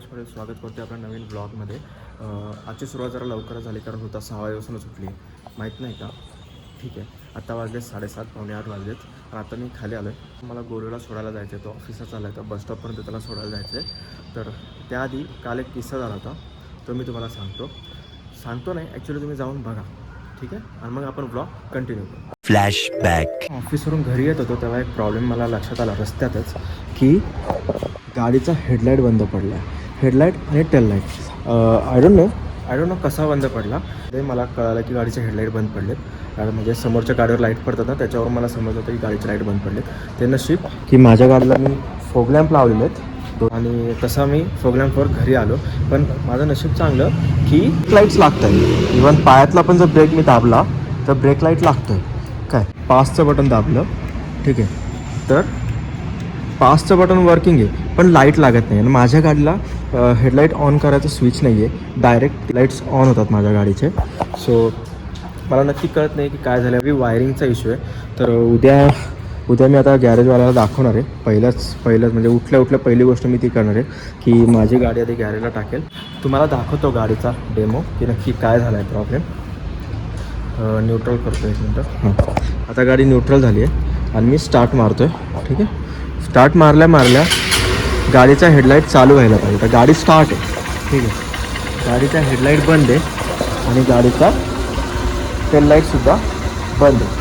कॉलेजमध्ये स्वागत करतो आपल्या नवीन ब्लॉगमध्ये. आजची सुरुवात जरा लवकरच झाली कारण होता 6 वाजेपासूनच उठली, माहीत नाही का. ठीक आहे, आता वाजले 7:30 पावणे 8 वाजलेत आणि आता मी खाली आलो आहे. मला गोरेला सोडायला जायचं आहे, तो ऑफिसला चालला आहे, तर बस स्टॉपपर्यंत त्याला सोडायला जायचं आहे. तर त्याआधी काल एक किस्सा झाला होता, तो मी तुम्हाला सांगतो नाही ॲक्च्युली तुम्ही जाऊन बघा, ठीक आहे. आणि मग आपण ब्लॉग कंटिन्यू करू. फ्लॅशबॅक. ऑफिसवरून घरी येत होतो तेव्हा एक प्रॉब्लेम मला लक्षात आला रस्त्यातच, की गाडीचा हेडलाईट बंद पडला आहे. हेडलाईट आणि टेललाईट आय डोंट नो कसा बंद पडला. ते मला कळालं की गाडीचे हेडलाईट बंद पडलेत. कारण म्हणजे समोरच्या गाडीवर लाईट पडतात ना, त्याच्यावर मला समजलं होतं की गाडीची लाईट बंद पडले. ते नशीब की माझ्या गाडीला मी फॉग लॅम्प लावलेले आहेत आणि तसा मी फॉग लॅम्पवर घरी आलो. पण माझं नशीब चांगलं की लाईट्स लागत आहे. इवन पायातला पण जर ब्रेक मी दाबला तर ब्रेक लाईट लागतो आहे. काय 5चं बटन दाबलं, ठीक आहे, तर 5चं बटन वर्किंग आहे पण लाईट लागत नाही. आणि माझ्या गाडीला हेडलाईट ऑन करायचं स्विच नाही आहे, डायरेक्ट लाईट्स ऑन होतात माझ्या गाडीचे. सो मला नक्की कळत नाही की काय झालं. मी वायरिंगचा इश्यू आहे. तर उद्या मी आता गॅरेजवाल्याला दाखवणार आहे. पहिलंच म्हणजे उठल्या पहिली गोष्ट मी ती करणार आहे की माझी गाडी आधी गॅरेजला टाकेल. तुम्हाला दाखवतो गाडीचा डेमो की नक्की काय झाला आहे प्रॉब्लेम. न्यूट्रल करतो एक मिनटं. हां, आता गाडी न्यूट्रल झाली आहे आणि मी स्टार्ट मारतो आहे, ठीक आहे. स्टार्ट मारल्या गाडीचा हेडलाईट चालू व्हायला पाहिजे. तर गाडी स्टार्ट आहे, ठीक आहे. गाडीचा हेडलाईट बंद आहे आणि गाडीचा टेललाईटसुद्धा बंद आहे.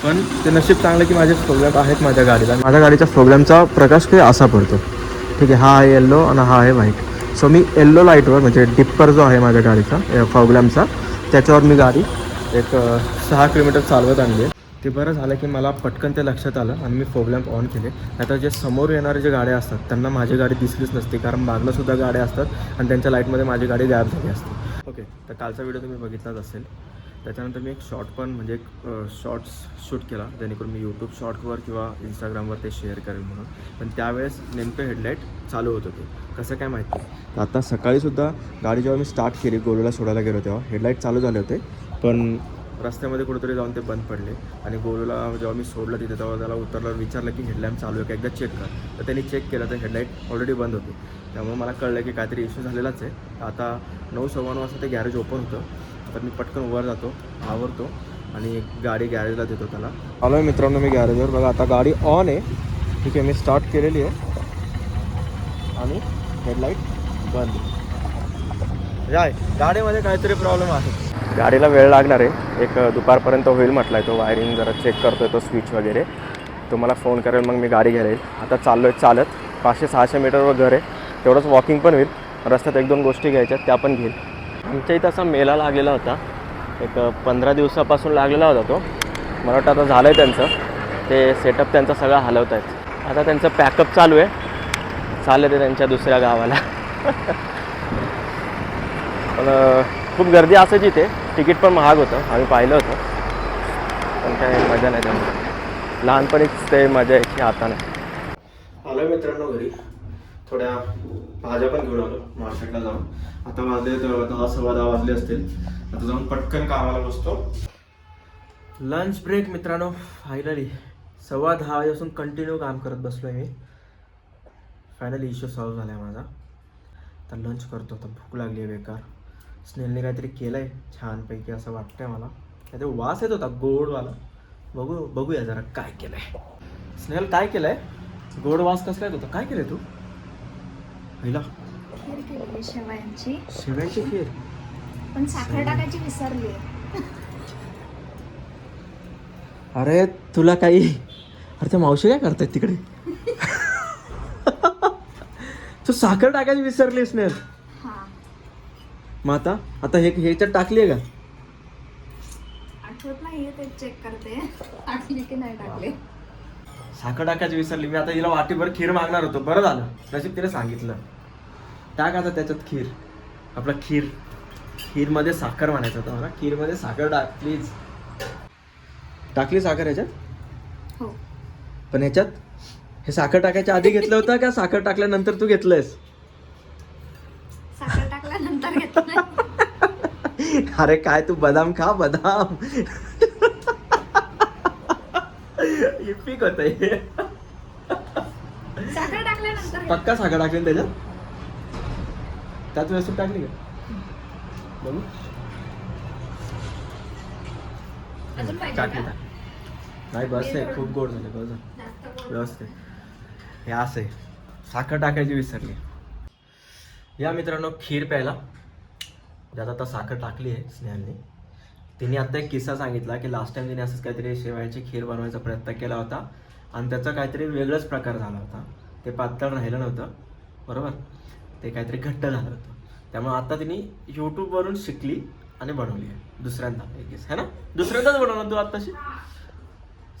पण ते नशीब चांगलं की माझे प्रोग्राम आहेत माझ्या गाडीला. माझ्या गाडीच्या प्रोग्रामचा प्रकाश काही असा पडतो, ठीक आहे. हा आहे येल्लो आणि हा आहे व्हाईट. सो मी येल्लो लाईटवर म्हणजे डिप्पर जो आहे माझ्या गाडीचा प्रोग्रामचा, त्याच्यावर मी गाडी एक 6 किलोमीटर चालवत आणली आहे. ते बरं झालं की मला पटकन ते लक्षात आलं आणि मी फॉग लॅम्प ऑन केले. आता जे समोर येणारे जे गाड्या असतात त्यांना माझी गाडी दिसलीच नसते, कारण मागणंसुद्धा गाड्या असतात आणि त्यांच्या लाईटमध्ये माझी गाडी गायब झाली असते. ओके, तर कालचा व्हिडिओ तुम्ही बघितलाच असेल. त्याच्यानंतर मी एक शॉर्ट पण म्हणजे एक शॉर्ट्स शूट केला, जेणेकरून मी यूट्यूब शॉर्टवर किंवा इंस्टाग्रामवर ते शेअर करेल म्हणून. पण त्यावेळेस नेमकं हेडलाईट चालू होत होते, कसं काय माहिती. तर आता सकाळीसुद्धा गाडी जेव्हा मी स्टार्ट केली, गोलूला सोडायला गेलो तेव्हा हेडलाईट चालू झाले होते, पण रस्त्यामध्ये कुठेतरी जाऊन ते बंद पडले. आणि गोलूला जेव्हा मी सोडलं तिथे तेव्हा त्याला उतरल्यावर विचारलं की हेडलॅम्प चालू आहे का, एकदा चेक कर. तर त्यांनी चेक केलं तर हेडलाईट ऑलरेडी बंद होती. त्यामुळे मला कळलं की काहीतरी इश्यू झालेलाच आहे. आता 9:15 वाजता ते गॅरेज ओपन होतं. तर मी पटकन वर जातो, आवरतो आणि गाडी गॅरेजला देतो त्याला. आलो आहे मित्रांनो मी गॅरेजवर. बघा आता गाडी ऑन आहे, ठीक आहे. मी स्टार्ट केलेली आहे आणि हेडलाईट बंद आहे. गाडीमध्ये काहीतरी प्रॉब्लेम आहे. गाडीला वेळ लागणार आहे, एक दुपारपर्यंत होईल म्हटलं आहे. तो वायरिंग जरा चेक करतो आहे, तो स्विच वगैरे. तो मला फोन करेल, मग मी गाडी घेईल. आता चाललो आहे चालत, 500-600 मीटरवर घर आहे, तेवढंच वॉकिंग पण होईल. रस्त्यात 1-2 गोष्टी घ्यायच्या त्या पण घेईल. आमच्या इथं असा मेला लागलेला होता, एक 15 दिवसापासून लागलेला होता तो. मला वाटतं आता झालं आहे त्यांचं, ते सेटअप त्यांचा सगळा हलवत आहेत. आता त्यांचं पॅकअप चालू आहे, चालले ते त्यांच्या दुसऱ्या गावाला. पण खूप गर्दी असायची ते, तिकीट पण महाग होतं, आम्ही पाहिलं होतं. पण काय मजा नाही त्यामुळे, लहानपणीच ते मजा यायची, आता नाही. आलो आहे मित्रांनो घरी, थोड्या भाज्या पण घेऊन आलो मार्केटला जाऊन. आता वाजले 10-10:15 वाजले असतील. आता जाऊन पटकन कामाला बसतो. लंच ब्रेक मित्रांनो, फायनली 10:15 वाजेपासून कंटिन्यू काम करत बसलो आहे मी. फायनली इश्यू सॉल्व्ह झाला आहे माझा. आता लंच करतो, आता भूक लागली आहे बेकार. स्नेलने काहीतरी केलं आहे छानपैकी असं वाटतं आहे मला. काहीतरी वास येत होता गोडवाला. बघूया जरा काय केलं आहे. स्नेल काय केलं आहे? गोड वास कसला येत होता? काय केलं आहे तू? पहिला खीर केलेली शेवयांची. शेवयाची खीर, पण साखर टाकायची विसरली. अरे तुला काही, अरे त्या मावशी काय करतायत तिकडे? तू साखर टाकायची विसरली स्नेल. मग आता ह्याच्यात टाकली आहे का? आठवत नाही, ते चेक करते टाकली की नाही टाकली. साखर टाकायची विसरली मी. आता हिला वाटीभर खीर मागणार होतो, बरं झालं नशीब तिने सांगितलं. टाक आता त्याच्यात खीर. आपला खीरमध्ये साखर म्हणायचं होतं मला. खीरमध्ये साखर टाक प्लीज. टाकली साखर ह्याच्यात? हो. पण ह्याच्यात हे साखर टाकायच्या आधी घेतलं होतं का साखर टाकल्यानंतर तू घेतलंयस? साखर टाकल्यानंतर घेतलं. अरे काय तू बदाम खा, बदाम. पीक होत साखर टाकल्यानंतर पक्का साखर टाकली त्याच्यात? त्यात व्यवस्थित टाकली का बघू अजून पाहिजे टाकली का? नाही बस आहे खूप गोड झाले बस झालं. जास्त गोड. व्यवस्थित हे असं आहे साखर टाकायची विसरली या मित्रांनो खीर प्यायला ज्यात आता साखर टाकली आहे स्नेहाने तिने आता एक किस्सा सांगितला की लास्ट टाइम तिने असंच काहीतरी शेवयाची खीर बनवायचा प्रयत्न केला होता आणि त्याचा काहीतरी वेगळाच प्रकार झाला होता ते पातळ राहिलं नव्हतं बरोबर ते काहीतरी घट्ट झालं होतं त्यामुळे आता तिने यूट्यूबवरून शिकली आणि बनवली आहे दुसऱ्यांदा एक है ना दुसऱ्यांदाच बनवलं तू आत्ताशी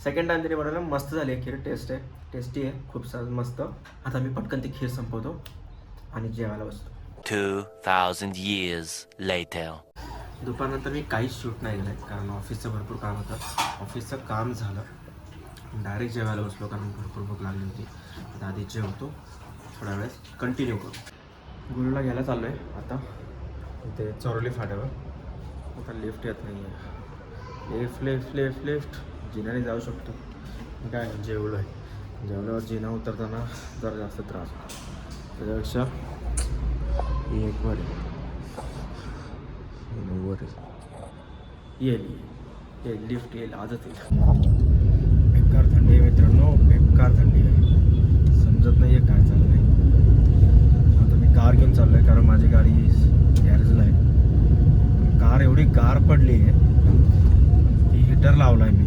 सेकंड टाइम तिने बनवलं मस्त झाली आहे खीर टेस्टी आहे खूप मस्त आता मी पटकन ती खीर संपवतो आणि जेवायला बसतो 2000 years later. दुपारनंतर मी काहीच शूट नाही केलं कारण ऑफिसचं भरपूर काम होतं ऑफिसचं काम झालं डायरेक्ट जेवायला बसलो कारण भरपूर भूक लागली होती आता आधी जेवतो थोड्या वेळेस कंटिन्यू करू गुरुला घ्यायला चाललो आहे आता इथे चोरली फाट्यावर आता लिफ्ट येत नाही आहे लिफ्ट जिन्याने जाऊ शकतो काय जेवलो आहे जेवल्यावर जिना उतरताना जरा जास्त त्रास होतो त्याच्यापेक्षा एक वर येईल लिफ्ट येईल आजच येईल बेकार थंडी आहे मित्रांनो बेकार थंडी आहे समजत नाही आहे काय चाललं आहे आता मी कार घेऊन चाललो आहे कारण माझी गाडी गॅरेजला आहे कार एवढी गार पडली आहे की हीटर लावला आहे मी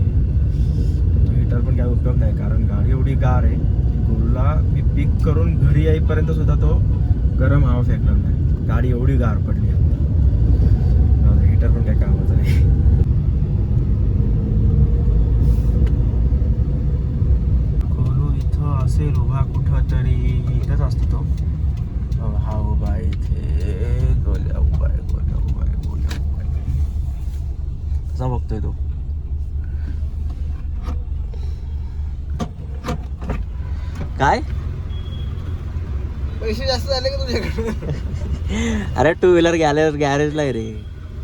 तो हीटर पण काय उपयोग नाही कारण गाडी एवढी गार आहे की गुरुला मी पिक करून घरी येईपर्यंत सुद्धा तो गरम हवा फेकणार नाही गाडी एवढी गार पडली आहे हीटर पण काय कामाचं नाही गोलू इथं असेल उभा कुठं तरी इथंच असतो तो हा उभा इथे गोल्या उभा आहे कसा बघतोय तो काय पैसे जास्त झाले का तुझ्याकडे अरे टू व्हीलर गॅरेजला आहे रे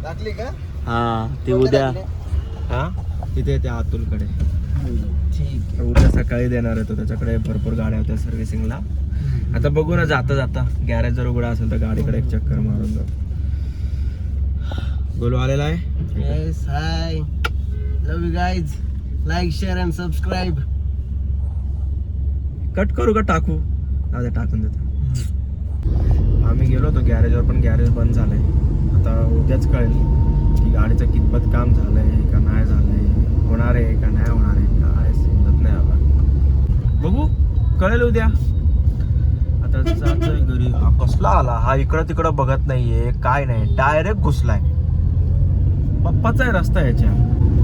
टाकली का हा ते उद्या हा तिथे त्या अतुलकडे ठीक उद्या सकाळी देणार आहे तो त्याच्याकडे भरपूर गाड्या होत्या सर्व्हिसिंगला आता बघू ना जाता जाता गॅरेज जर उघडा असेल तर गाडीकडे एक चक्कर मारून जाऊ गोलू आलेला आहे yes hi love you guys like share and subscribe cut करू का टाकू दादा टाकून देतो आम्ही गेलो होतो गॅरेजवर पण गॅरेज बंद झालंय आता उद्याच कळेल की गाडीचं कितपत काम झालंय का नाही झालंय होणार आहे का नाही होणार आहे काय समजत नाही बाबा बघू कळेल उद्या आता जातोय घरी हा कसला आला हा इकडं तिकडं बघत नाहीये काय नाही डायरेक्ट घुसलाय पप्पाचा आहे रस्ता याच्या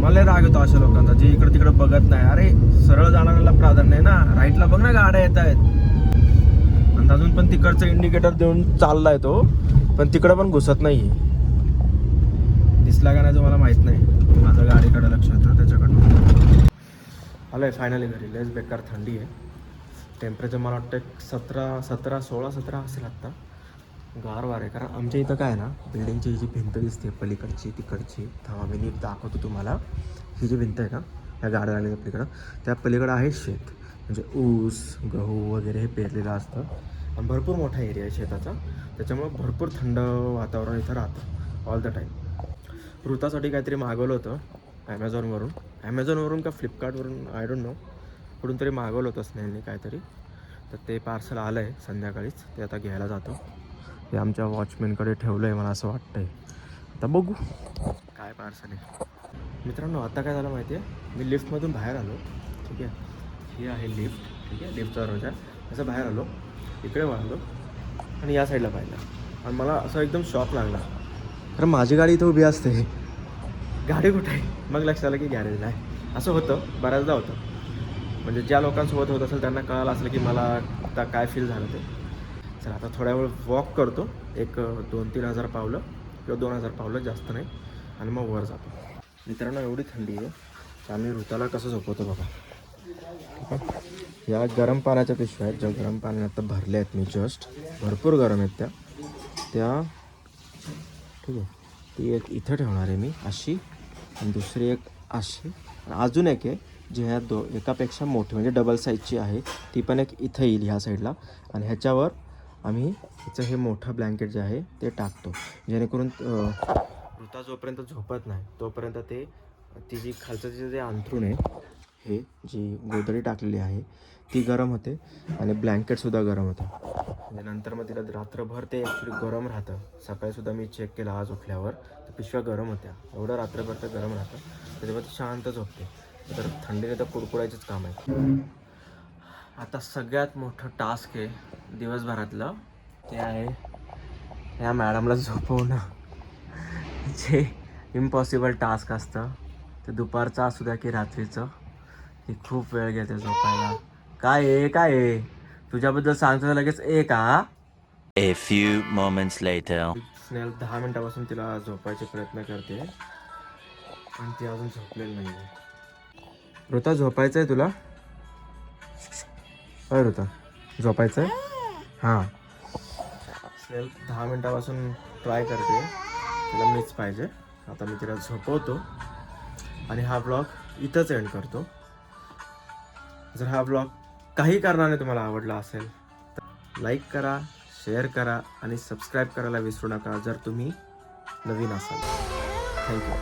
मला राग येतो अशा लोकांचा जे इकडं तिकडं बघत नाही अरे सरळ जाणाऱ्याला प्राधान्य आहे ना राईटला बघ ना गाड्या येत आहेत आणि अजून पण तिकडचं इंडिकेटर देऊन चाललाय तो पण तिकडं पण घुसत नाहीये दिसला का नाही तो मला माहित नाही माझं गाडीकडे लक्ष होतं त्याच्याकडनं आलोय फायनली घरी लयच बेकार थंडी आहे टेम्परेचर मला वाटतं 17 असेल आत्ता गार वार आहे कारण आमच्या इथं काय आहे ना बिल्डिंगची ही जी भिंत दिसते पलीकडची तिकडची थांबा मी नीट दाखवतो तुम्हाला ही जी भिंत आहे ना या गाड्या लागल्या पलीकडं त्या पलीकडं आहे शेत म्हणजे ऊस गहू वगैरे हे पेरलेलं असतं आणि भरपूर मोठा एरिया आहे शेताचा त्याच्यामुळं भरपूर थंड वातावरण इथं राहतं ऑल द टाईम ऋतासाठी काहीतरी मागवलं होतं ॲमेझॉनवरून का फ्लिपकार्टवरून आय डोंट नो कुठून तरी मागवलं होतं स्नेहलने काहीतरी तर ते पार्सल आलं आहे संध्याकाळीच ते आता घ्यायला जातो ते आमच्या वॉचमॅनकडे ठेवलं आहे मला असं वाटतं आहे आता बघू काय पार्सल आहे मित्रांनो आता काय झालं माहिती आहे मी लिफ्टमधून बाहेर आलो ठीक आहे ही आहे लिफ्ट ठीक आहे लिफ्टचा दरवाजा असं बाहेर आलो इकडे वळालो आणि या साईडला पाहिलं आणि मला असं एकदम शॉक लागला कारण माझी गाडी इथं उभी असते गाडी कुठे आहे मग लक्षात आलं की गॅरेजला आहे असं होतं बऱ्याचदा होतं म्हणजे ज्या लोकांसोबत होत असेल त्यांना कळालं असलं की मला आता काय फील झालं ते चला आता थोड्या वेळ वॉक करतो एक 2-3 हजार पावलं किंवा 2000 पावलं जास्त नाही आणि मग वर जातो मित्रांनो एवढी थंडी आहे तर आम्ही ऋताला कसं झोपवतो बघा ठीक आहे या गरम पाण्याच्या पिशव्या आहेत ज्या गरम पाण्यात आता भरल्या आहेत मी जस्ट भरपूर गरम आहेत त्या ठीक आहे ती एक इथं ठेवणार आहे मी अशी आणि दुसरी एक अशी आणि अजून एक आहे जी ह्या एकापेक्षा मोठी म्हणजे डबल साईजची आहे ती पण एक इथं येईल ह्या साईडला आणि ह्याच्यावर आम्ही हिचं हे मोठं ब्लँकेट जे आहे ते टाकतो, जेणेकरून ऋता जोपर्यंत झोपत नाही तोपर्यंत ते ती जी खालचं तिचं जे अंथरूण आहे, हे जी गोधडी टाकलेली आहे ती गरम होते आणि ब्लँकेटसुद्धा गरम होतं. म्हणजे नंतर मग तिला रात्रभर ते ॲक्च्युली गरम राहतं. सकाळीसुद्धा मी चेक केलं आज उठल्यावर, तर पिशव्या गरम होत्या. एवढं रात्रभर तर गरम राहतं, त्याच्यामुळे ती शांत झोपते. तर थंडीने तर कुडकुडायचंच काम आहे. आता सगळ्यात मोठं टास्क आहे दिवसभरातलं, ते आहे ह्या मॅडमला झोपवणं. जे इम्पॉसिबल टास्क असतं, ते दुपारचं असू द्या की रात्रीचं, ही खूप वेळ घेते झोपायला. काय आहे तुझ्याबद्दल सांगतो तर लगेच का? A few moments later. स्नेल 10 मिनिटापासून तिला झोपायचे प्रयत्न करते, पण ती अजून झोपलेली नाही आहे. ऋता झोपायचं आहे तुला? काय ऋता झोपायचं आहे? हां. स्नेल 10 मिनिटापासून ट्राय करते, तिला मीच पाहिजे. आता मी तिला झोपवतो आणि हा ब्लॉग इथंच एंड करतो. जर हा ब्लॉग काही कारणाने तुम्हाला आवडला असेल तर लाईक करा, शेअर करा आणि सबस्क्राईब करायला विसरू नका जर तुम्ही नवीन असाल. थँक्यू.